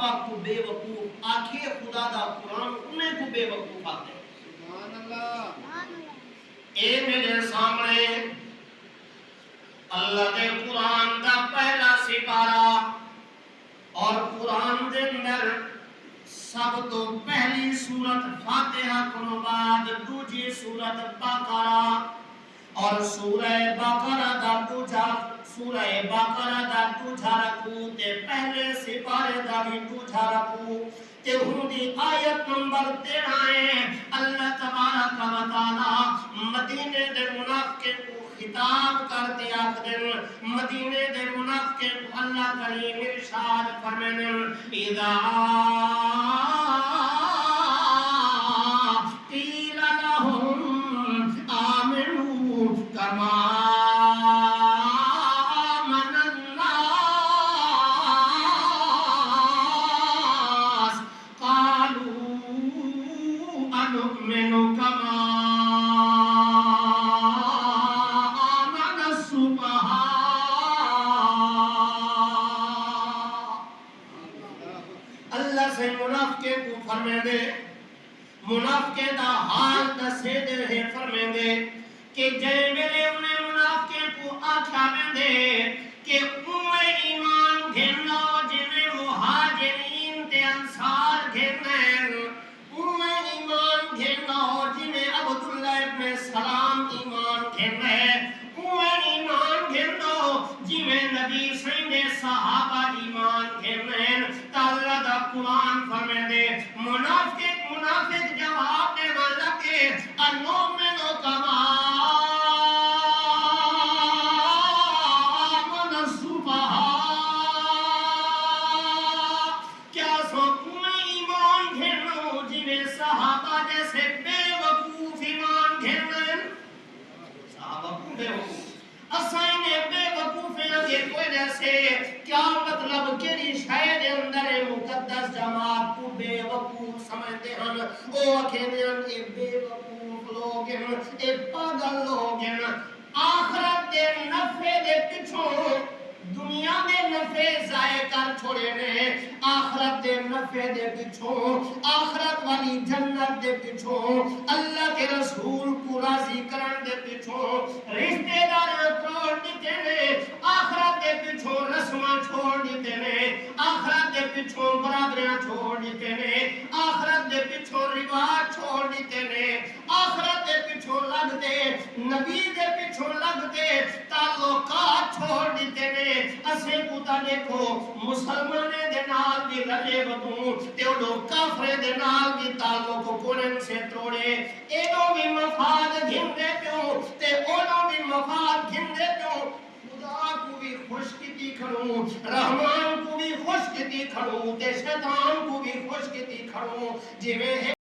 صحابہ کو بے وقوف آکھے خدا دا قرآن انہیں کو بے وقوف آتے ہیں. سبحان اللہ. اے میرے سامنے اللہ دے قرآن دا پہلا سپارہ اور قرآن دے اندر سب تو پہلی سورت فاتحہ کو بعد دوجی سورت بقرہ اور سورہ بقرہ دا دوجا رکوع تے پہلے سپارے دا بھی دوجا رکوع تے ہندی آیت نمبر 13 ہے. اللہ تبارک و تعالی مدینے دے منافقین کو خطاب کر دیا کہ مدینے دے منافقین کو اللہ کریم ارشاد فرمانے اذا قیل لهم آمنوا کما آمن الناس قالوا انؤمن کما منافقے دا حال دسے دے فرمیں دے کہ جے ویلے انہیں منافقے کو آکھا میں دے کہ اوے ایمان گھنو جویں مہاجرین تے انصار گھنن اوے ایمان گھنو جویں عبداللہ ابن سلام ایمان گھنن اوے ایمان گھنو جویں نبی سیدے صحابہ ایمان گھنن اللہ دا قرآن فرمیں دے منافق جواب دے والا کہ انؤمنو کما آمن السفہاء کیا سو کوئی ایمان گھنو جنہیں صحابہ جیسے بے وقوف ایمان گھنن صحابہ کو بے وقوف اسائنے بے وقوف لگے کوئی جیسے کیا مطلب کیری شاید اندر مقدس جماعت کو بے وقوف سمجھتے ہیں او اکھینیاں اے بے وقوف لوگ ہیں اے پاگل لوگ ہیں آخرت دے نفع دے پچھوں دنیا دے نفع ضائع کر چھوڑے نے آخرت دے نفع دے پچھوں آخرت والی جنت دے پچھوں اللہ کے رسول کو راضی کرن دے پچھوں رشتہ دار چھوڑ دیتے نے آخرت دے پچھوں رسماں چھوڑ دیتے نے آخرت دے پچھوں برادریاں چھوڑ دیتے نے آخرت دے پچھوں رواج چھوڑ دیتے نے آخرت دے پچھوں لگ دے نبی دے پچھوں لگ دے تعلقات چھوڑ دیتے نے اسے پوتا دیکھو مسلمانے دے نال بھی رلے بدوں تے او کافرے دے نال بھی تعلق کونن سے توڑے اینو بھی مفاد گھندے پیو تے اونو بھی مفاد گھندے پیو خدا کو بھی خوش کیتی کھڑوں رحمان کو بھی خوش کیتی کھڑوں تے شیطان کو بھی خوش کیتی کھڑوں جویں